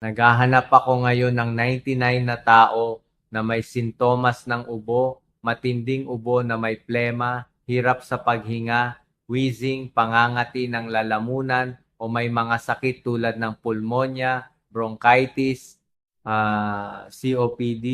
Naghahanap ako ngayon ng 99 na tao na may sintomas ng ubo, matinding ubo na may plema, hirap sa paghinga, wheezing, pangangati ng lalamunan, o may mga sakit tulad ng pulmonya, bronchitis, COPD.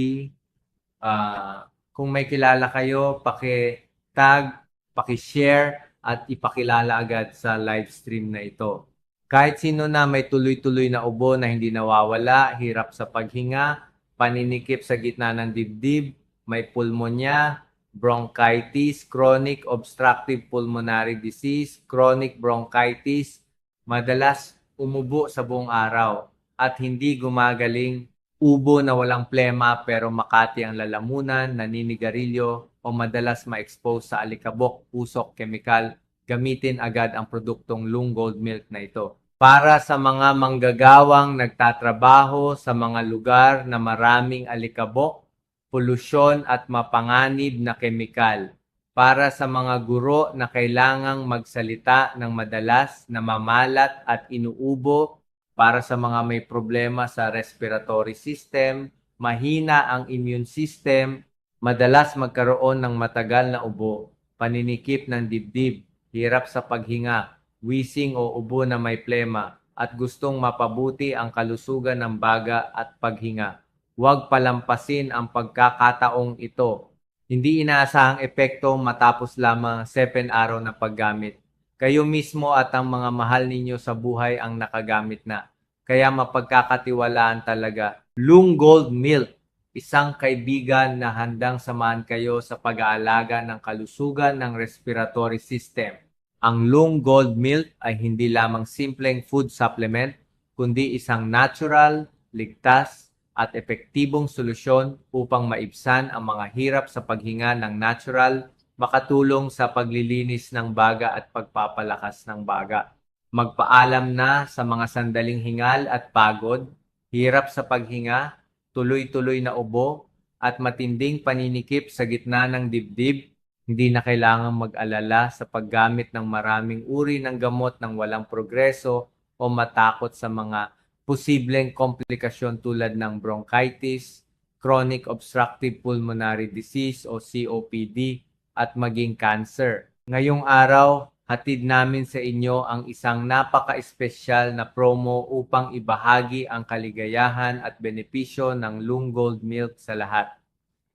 Kung may kilala kayo, paki-tag, paki-share, at ipakilala agad sa live stream na ito. Kahit sino na may tuloy-tuloy na ubo na hindi nawawala, hirap sa paghinga, paninikip sa gitna ng dibdib, may pulmonya, bronchitis, chronic obstructive pulmonary disease, chronic bronchitis, madalas umubo sa buong araw at hindi gumagaling, ubo na walang plema pero makati ang lalamunan, naninigarilyo o madalas ma-expose sa alikabok, usok, kemikal, gamitin agad ang produktong Lung Gold Milk na ito. Para sa mga manggagawang nagtatrabaho sa mga lugar na maraming alikabok, polusyon at mapanganib na kemikal. Para sa mga guro na kailangang magsalita ng madalas, namamalat at inuubo. Para sa mga may problema sa respiratory system, mahina ang immune system, madalas magkaroon ng matagal na ubo, paninikip ng dibdib, hirap sa paghinga, wheezing o ubo na may plema, at gustong mapabuti ang kalusugan ng baga at paghinga. Huwag palampasin ang pagkakataong ito. Hindi inaasahang epekto matapos lamang 7 araw na paggamit. Kayo mismo at ang mga mahal ninyo sa buhay ang nakagamit na. Kaya mapagkakatiwalaan talaga. Lung Gold Milk, isang kaibigan na handang samahan kayo sa pag-aalaga ng kalusugan ng respiratory system. Ang Lung Gold Milk ay hindi lamang simpleng food supplement, kundi isang natural, ligtas, at epektibong solusyon upang maibsan ang mga hirap sa paghinga ng natural, makatulong sa paglilinis ng baga at pagpapalakas ng baga. Magpaalam na sa mga sandaling hingal at pagod, hirap sa paghinga, tuloy-tuloy na ubo, at matinding paninikip sa gitna ng dibdib. Hindi na kailangang mag-alala sa paggamit ng maraming uri ng gamot ng walang progreso o matakot sa mga posibleng komplikasyon tulad ng bronchitis, chronic obstructive pulmonary disease o COPD, at maging cancer. Ngayong araw, hatid namin sa inyo ang isang napaka-espesyal na promo upang ibahagi ang kaligayahan at benepisyo ng Lung Gold Milk sa lahat.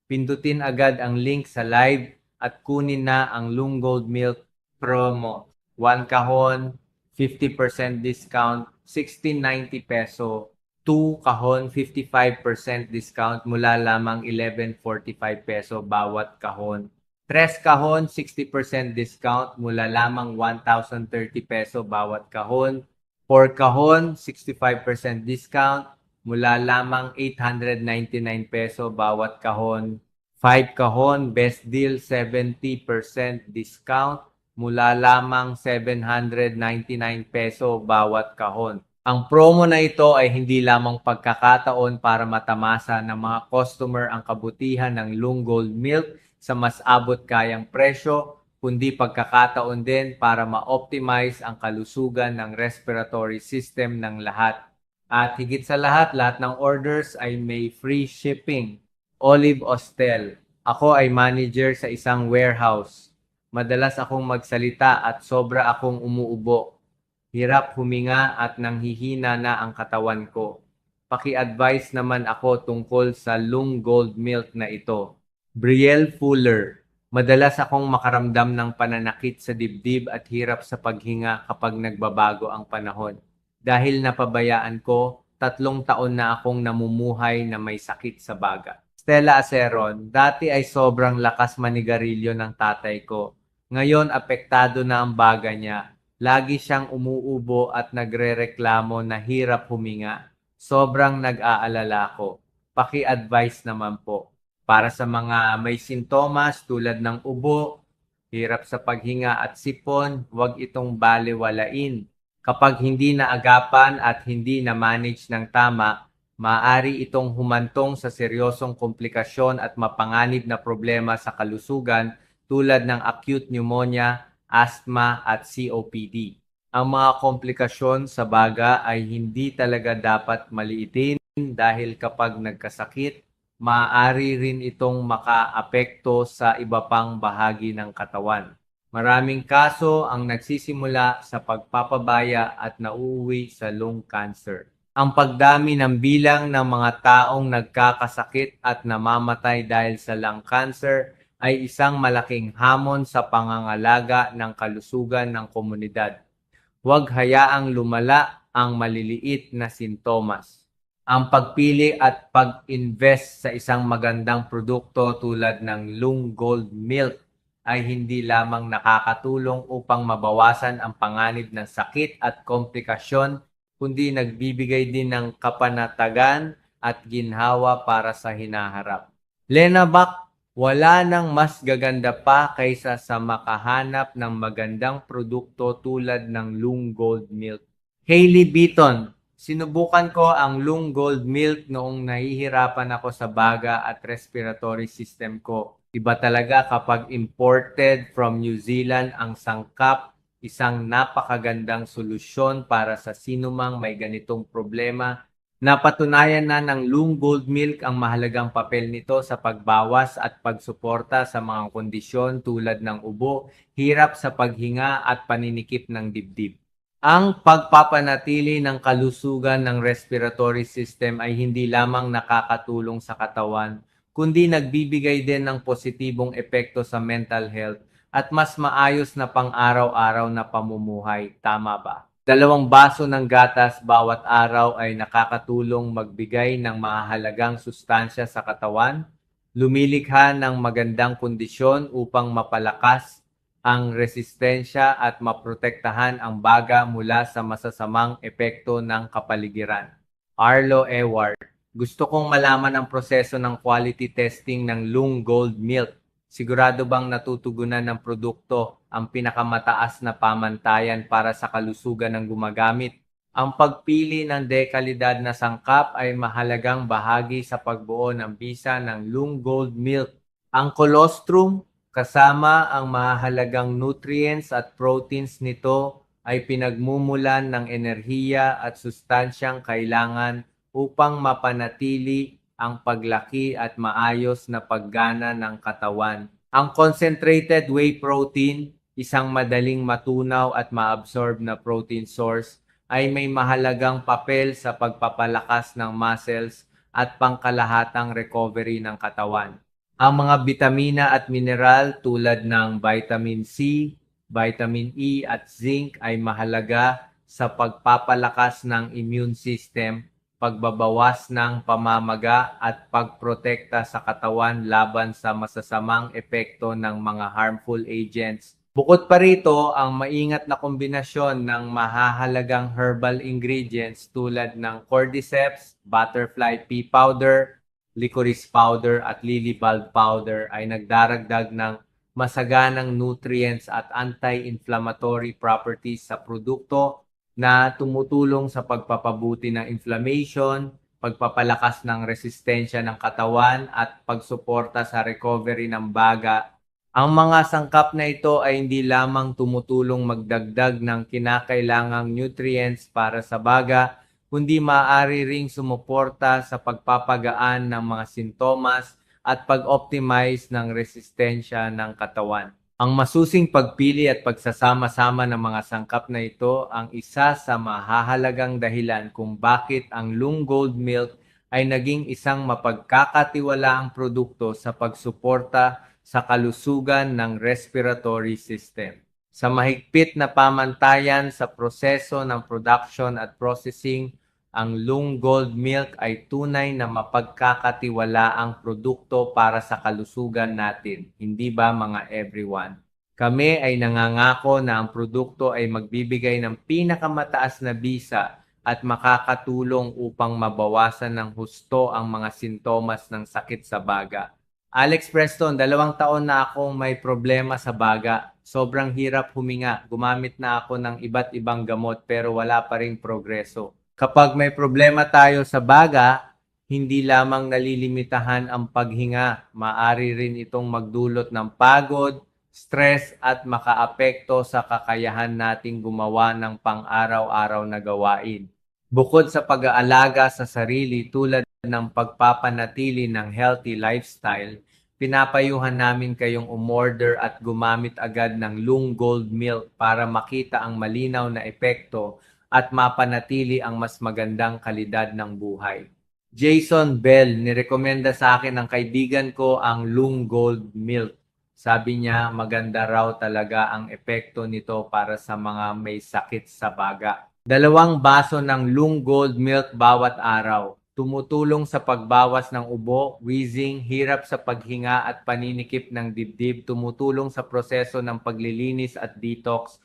Pindutin agad ang link sa live at kunin na ang Lung Gold Milk promo. 1 kahon, 50% discount, 1690 peso. 2 kahon, 55% discount mula lamang 1145 peso bawat kahon. 3 kahon, 60% discount mula lamang 1,030 peso bawat kahon. 4 kahon, 65% discount mula lamang 899 peso bawat kahon. 5 kahon, best deal, 70% discount mula lamang 799 peso bawat kahon. Ang promo na ito ay hindi lamang pagkakataon para matamasa ng mga customer ang kabutihan ng Lung Gold Milk sa mas abot kayang presyo, kundi pagkakataon din para ma-optimize ang kalusugan ng respiratory system ng lahat. At higit sa lahat ng orders ay may free shipping. Olive Ostel. Ako ay manager sa isang warehouse. Madalas akong magsalita at sobra akong umuubo. Hirap huminga at nanghihina na ang katawan ko. Paki-advise naman ako tungkol sa Lung Gold Milk na ito. Brielle Fuller. Madalas akong makaramdam ng pananakit sa dibdib at hirap sa paghinga kapag nagbabago ang panahon. Dahil napabayaan ko, 3 taon na akong namumuhay na may sakit sa baga. Stella Aceron, dati ay sobrang lakas manigarilyo ng tatay ko. Ngayon apektado na ang baga niya. Lagi siyang umuubo at nagrereklamo na hirap huminga. Sobrang nag-aalala ko. Paki-advise naman po. Para sa mga may sintomas tulad ng ubo, hirap sa paghinga at sipon, huwag itong balewalain. Kapag hindi naagapan at hindi na-manage ng tama, maaari itong humantong sa seryosong komplikasyon at mapanganib na problema sa kalusugan tulad ng acute pneumonia, asthma at COPD. Ang mga komplikasyon sa baga ay hindi talaga dapat maliitin dahil kapag nagkasakit, maaari rin itong makaapekto sa iba pang bahagi ng katawan. Maraming kaso ang nagsisimula sa pagpapabaya at nauuwi sa lung cancer. Ang pagdami ng bilang ng mga taong nagkakasakit at namamatay dahil sa lung cancer ay isang malaking hamon sa pangangalaga ng kalusugan ng komunidad. Huwag hayaang lumala ang maliliit na sintomas. Ang pagpili at pag-invest sa isang magandang produkto tulad ng Lung Gold Milk ay hindi lamang nakakatulong upang mabawasan ang panganib ng sakit at komplikasyon, kundi nagbibigay din ng kapanatagan at ginhawa para sa hinaharap. Lenabak, wala nang mas gaganda pa kaysa sa makahanap ng magandang produkto tulad ng Lung Gold Milk. Hailey Beaton, sinubukan ko ang Lung Gold Milk noong nahihirapan ako sa baga at respiratory system ko. Iba talaga kapag imported from New Zealand ang sangkap, isang napakagandang solusyon para sa sinumang may ganitong problema. Napatunayan na ng Lung Gold Milk ang mahalagang papel nito sa pagbawas at pagsuporta sa mga kondisyon tulad ng ubo, hirap sa paghinga at paninikip ng dibdib. Ang pagpapanatili ng kalusugan ng respiratory system ay hindi lamang nakakatulong sa katawan, kundi nagbibigay din ng positibong epekto sa mental health at mas maayos na pang-araw-araw na pamumuhay. Tama ba? 2 baso ng gatas bawat araw ay nakakatulong magbigay ng mahalagang sustansya sa katawan, lumilikha ng magandang kondisyon upang mapalakas ang resistensya at maprotektahan ang baga mula sa masasamang epekto ng kapaligiran. Arlo Ewart, gusto kong malaman ang proseso ng quality testing ng Lung Gold Milk. Sigurado bang natutugunan ng produkto ang pinakamataas na pamantayan para sa kalusugan ng gumagamit? Ang pagpili ng dekalidad na sangkap ay mahalagang bahagi sa pagbuo ng bisa ng Lung Gold Milk. Ang colostrum, kasama ang mahalagang nutrients at proteins nito, ay pinagmumulan ng enerhiya at sustansyang kailangan upang mapanatili ang paglaki at maayos na paggana ng katawan. Ang concentrated whey protein, isang madaling matunaw at maabsorb na protein source, ay may mahalagang papel sa pagpapalakas ng muscles at pangkalahatang recovery ng katawan. Ang mga bitamina at mineral tulad ng vitamin C, vitamin E at zinc ay mahalaga sa pagpapalakas ng immune system, pagbabawas ng pamamaga at pagprotekta sa katawan laban sa masasamang epekto ng mga harmful agents. Bukod pa rito, ang maingat na kombinasyon ng mahahalagang herbal ingredients tulad ng cordyceps, butterfly pea powder, licorice powder at lily bulb powder ay nagdaragdag ng masaganang nutrients at anti-inflammatory properties sa produkto na tumutulong sa pagpapabuti ng inflammation, pagpapalakas ng resistensya ng katawan at pagsuporta sa recovery ng baga. Ang mga sangkap na ito ay hindi lamang tumutulong magdagdag ng kinakailangang nutrients para sa baga, kundi maaari ring sumuporta sa pagpapagaan ng mga sintomas at pag-optimize ng resistensya ng katawan. Ang masusing pagpili at pagsasama-sama ng mga sangkap na ito ang isa sa mahahalagang dahilan kung bakit ang Lung Gold Milk ay naging isang mapagkakatiwalaang produkto sa pagsuporta sa kalusugan ng respiratory system. Sa mahigpit na pamantayan sa proseso ng production at processing, ang Lung Gold Milk ay tunay na mapagkakatiwalaang produkto para sa kalusugan natin, hindi ba mga everyone? Kami ay nangangako na ang produkto ay magbibigay ng pinakamataas na bisa at makakatulong upang mabawasan ng husto ang mga sintomas ng sakit sa baga. Alex Preston, 2 taon na akong may problema sa baga. Sobrang hirap huminga. Gumamit na ako ng iba't ibang gamot pero wala pa ring progreso. Kapag may problema tayo sa baga, hindi lamang nalilimitahan ang paghinga. Maaari rin itong magdulot ng pagod, stress at makaapekto sa kakayahan nating gumawa ng pang-araw-araw na gawain. Bukod sa pag-aalaga sa sarili tulad ng pagpapanatili ng healthy lifestyle, pinapayuhan namin kayong umorder at gumamit agad ng Lung Gold Milk para makita ang malinaw na epekto at mapanatili ang mas magandang kalidad ng buhay. Jason Bell, nirekomenda sa akin ng kaibigan ko ang Lung Gold Milk. Sabi niya maganda raw talaga ang epekto nito para sa mga may sakit sa baga. 2 baso ng Lung Gold Milk bawat araw. Tumutulong sa pagbawas ng ubo, wheezing, hirap sa paghinga at paninikip ng dibdib. Tumutulong sa proseso ng paglilinis at detox.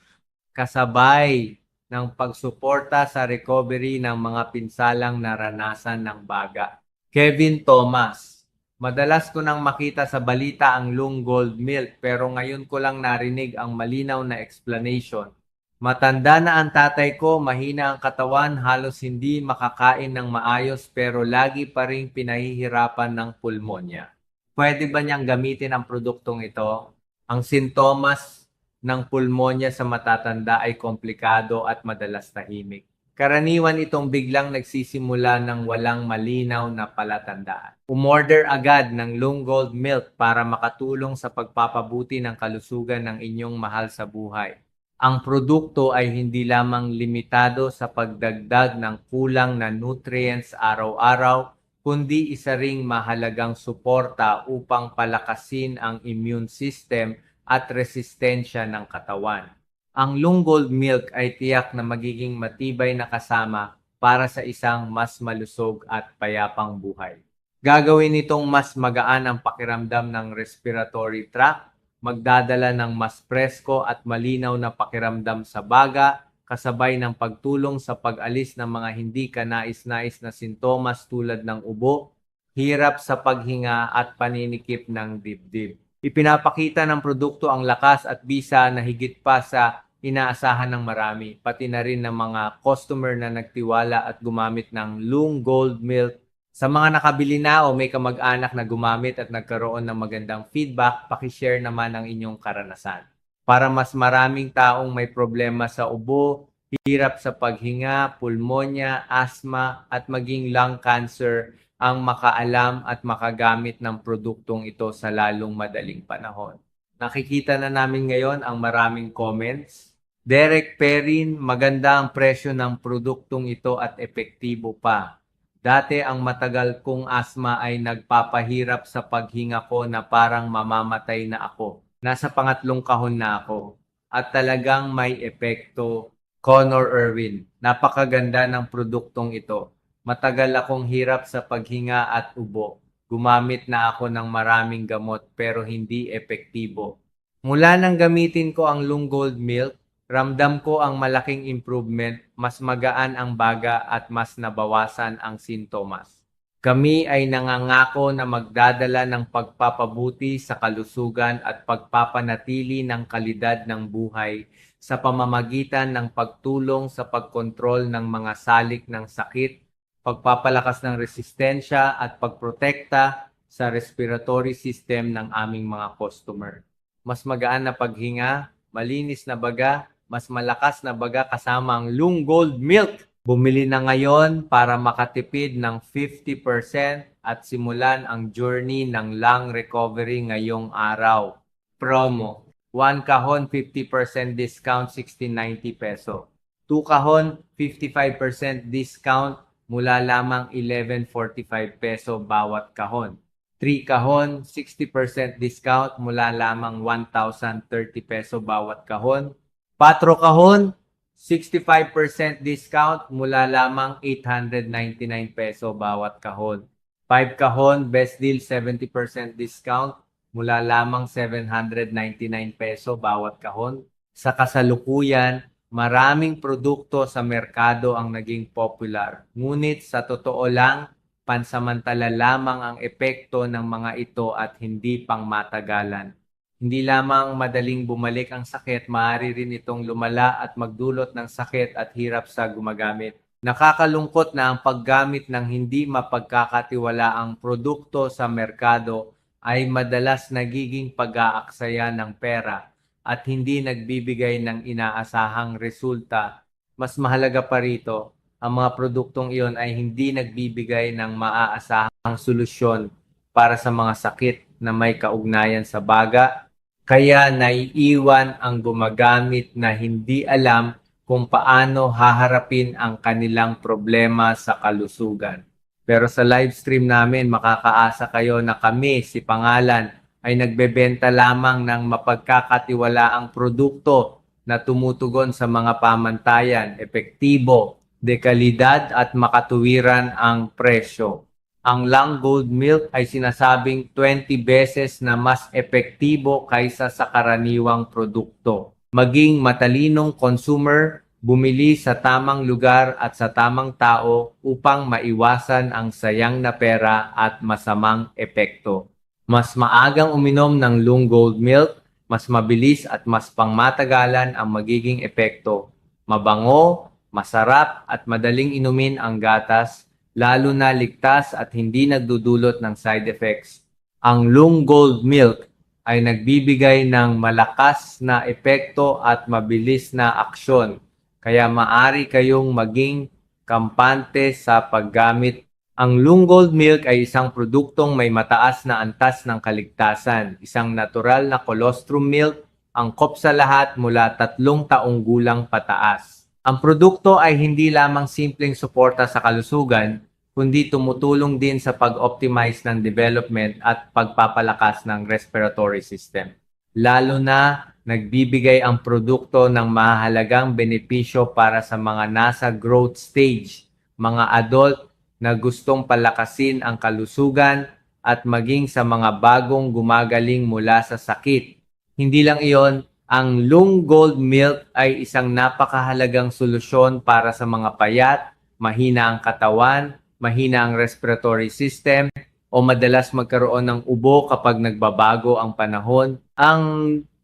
Kasabay ng pagsuporta sa recovery ng mga pinsalang naranasan ng baga. Kevin Thomas. Madalas ko nang makita sa balita ang Lung Gold Milk pero ngayon ko lang narinig ang malinaw na explanation. Matanda na ang tatay ko, mahina ang katawan, halos hindi makakain ng maayos pero lagi pa ring pinahihirapan ng pulmonya. Pwede ba niyang gamitin ang produktong ito? Ang sintomas ng pulmonya sa matatanda ay komplikado at madalas tahimik. Karaniwan itong biglang nagsisimula ng walang malinaw na palatandaan. Umorder agad ng Lung Gold Milk para makatulong sa pagpapabuti ng kalusugan ng inyong mahal sa buhay. Ang produkto ay hindi lamang limitado sa pagdagdag ng kulang na nutrients araw-araw, kundi isa ring mahalagang suporta upang palakasin ang immune system at resistensya ng katawan. Ang Lung Gold Milk ay tiyak na magiging matibay na kasama para sa isang mas malusog at payapang buhay. Gagawin nitong mas magaan ang pakiramdam ng respiratory tract, magdadala ng mas presko at malinaw na pakiramdam sa baga, kasabay ng pagtulong sa pag-alis ng mga hindi kanais-nais na sintomas tulad ng ubo, hirap sa paghinga at paninikip ng dibdib. Ipinapakita ng produkto ang lakas at bisa na higit pa sa inaasahan ng marami, pati na rin ng mga customer na nagtiwala at gumamit ng Lung Gold Milk. Sa mga nakabili na o may kamag-anak na gumamit at nagkaroon ng magandang feedback, pakishare naman ang inyong karanasan. Para mas maraming taong may problema sa ubo, hirap sa paghinga, pulmonya, asthma at maging lung cancer ang makaalam at makagamit ng produktong ito sa lalong madaling panahon. Nakikita na namin ngayon ang maraming comments. Derek Perrin, maganda ang presyo ng produktong ito at epektibo pa. Dati ang matagal kong asma ay nagpapahirap sa paghinga ko na parang mamamatay na ako. Nasa pangatlong kahon na ako. At talagang may epekto. Connor Irwin, napakaganda ng produktong ito. Matagal akong hirap sa paghinga at ubo. Gumamit na ako ng maraming gamot pero hindi epektibo. Mula nang gamitin ko ang Lung Gold Milk, ramdam ko ang malaking improvement, mas magaan ang baga at mas nabawasan ang sintomas. Kami ay nangangako na magdadala ng pagpapabuti sa kalusugan at pagpapanatili ng kalidad ng buhay sa pamamagitan ng pagtulong sa pagkontrol ng mga salik ng sakit, pagpapalakas ng resistensya at pagprotekta sa respiratory system ng aming mga customer. Mas magaan na paghinga, malinis na baga, mas malakas na baga kasama ang Lung Gold Milk. Bumili na ngayon para makatipid ng 50% at simulan ang journey ng lung recovery ngayong araw. Promo. 1 kahon 50% discount 1690 peso. 2 kahon 55% discount mula lamang 1145 peso bawat kahon. 3 kahon 60% discount mula lamang 1030 peso bawat kahon. 4 kahon 65% discount mula lamang 899 peso bawat kahon. 5 kahon best deal 70% discount mula lamang 799 peso bawat kahon. Sa kasalukuyan, maraming produkto sa merkado ang naging popular. Ngunit sa totoo lang, pansamantala lamang ang epekto ng mga ito at hindi pang matagalan. Hindi lamang madaling bumalik ang sakit, maaari rin itong lumala at magdulot ng sakit at hirap sa gumagamit. Nakakalungkot na ang paggamit ng hindi mapagkakatiwalaang produkto sa merkado ay madalas nagiging pag-aaksaya ng pera at hindi nagbibigay ng inaasahang resulta. Mas mahalaga pa rito, ang mga produktong iyon ay hindi nagbibigay ng maaasahang solusyon para sa mga sakit na may kaugnayan sa baga, kaya naiiwan ang gumagamit na hindi alam kung paano haharapin ang kanilang problema sa kalusugan. Pero sa live stream namin, makakaasa kayo na kami, si Pangalan, ay nagbebenta lamang ng mapagkakatiwalaang produkto na tumutugon sa mga pamantayan, epektibo, dekalidad at makatuwiran ang presyo. Ang Lang Gold Milk ay sinasabing 20 beses na mas epektibo kaysa sa karaniwang produkto. Maging matalinong consumer, bumili sa tamang lugar at sa tamang tao upang maiwasan ang sayang na pera at masamang epekto. Mas maagang uminom ng Long Gold Milk, mas mabilis at mas pangmatagalan ang magiging epekto. Mabango, masarap at madaling inumin ang gatas, lalo na ligtas at hindi nagdudulot ng side effects. Ang Long Gold Milk ay nagbibigay ng malakas na epekto at mabilis na aksyon. Kaya maari kayong maging kampante sa paggamit. Ang Long Gold Milk ay isang produktong may mataas na antas ng kaligtasan, isang natural na colostrum milk, angkop sa lahat mula 3 taong gulang pataas. Ang produkto ay hindi lamang simpleng suporta sa kalusugan, kundi tumutulong din sa pag-optimize ng development at pagpapalakas ng respiratory system. Lalo na nagbibigay ang produkto ng mahalagang benepisyo para sa mga nasa growth stage, mga adult na gustong palakasin ang kalusugan at maging sa mga bagong gumagaling mula sa sakit. Hindi lang iyon, ang Long Gold Milk ay isang napakahalagang solusyon para sa mga payat, mahina ang katawan, mahina ang respiratory system, o madalas magkaroon ng ubo kapag nagbabago ang panahon. Ang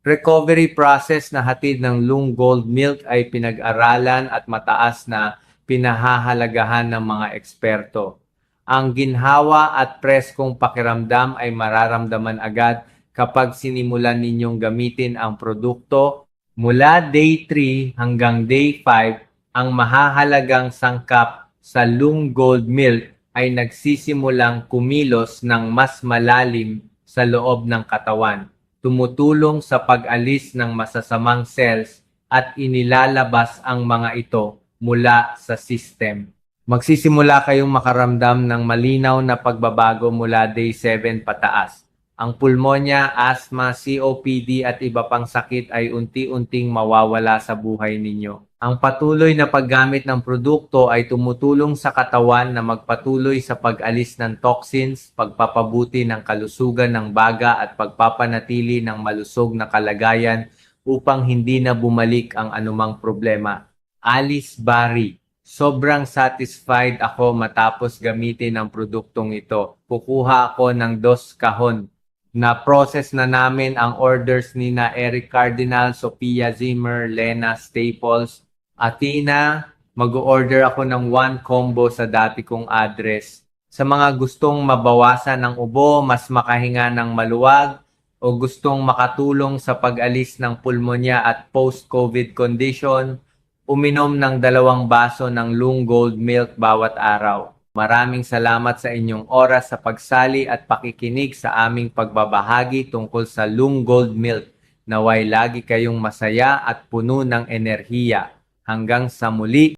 recovery process na hatid ng Long Gold Milk ay pinag-aralan at mataas na pinahahalagahan ng mga eksperto. Ang ginhawa at preskong pakiramdam ay mararamdaman agad kapag sinimulan ninyong gamitin ang produkto. Mula day 3 hanggang day 5, ang mahahalagang sangkap sa Long Gold Milk ay nagsisimulang kumilos ng mas malalim sa loob ng katawan, tumutulong sa pag-alis ng masasamang cells at inilalabas ang mga ito mula sa system. Magsisimula kayong makaramdam ng malinaw na pagbabago mula day 7 pataas. Ang pulmonya, asthma, COPD at iba pang sakit ay unti-unting mawawala sa buhay ninyo. Ang patuloy na paggamit ng produkto ay tumutulong sa katawan na magpatuloy sa pag-alis ng toxins, pagpapabuti ng kalusugan ng baga at pagpapanatili ng malusog na kalagayan upang hindi na bumalik ang anumang problema. Alice Barry: sobrang satisfied ako matapos gamitin ang produktong ito. Kukuha ako ng 2 kahon. Na-process na namin ang orders ni na Eric Cardinal, Sophia Zimmer, Lena Staples. Athena, mag-order ako ng 1 combo sa dati kong address. Sa mga gustong mabawasan ng ubo, mas makahinga ng maluwag, o gustong makatulong sa pag-alis ng pulmonya at post-COVID condition, uminom ng 2 baso ng Long Gold Milk bawat araw. Maraming salamat sa inyong oras sa pagsali at pakikinig sa aming pagbabahagi tungkol sa Long Gold Milk. Naway lagi kayong masaya at puno ng enerhiya. Hanggang sa muli.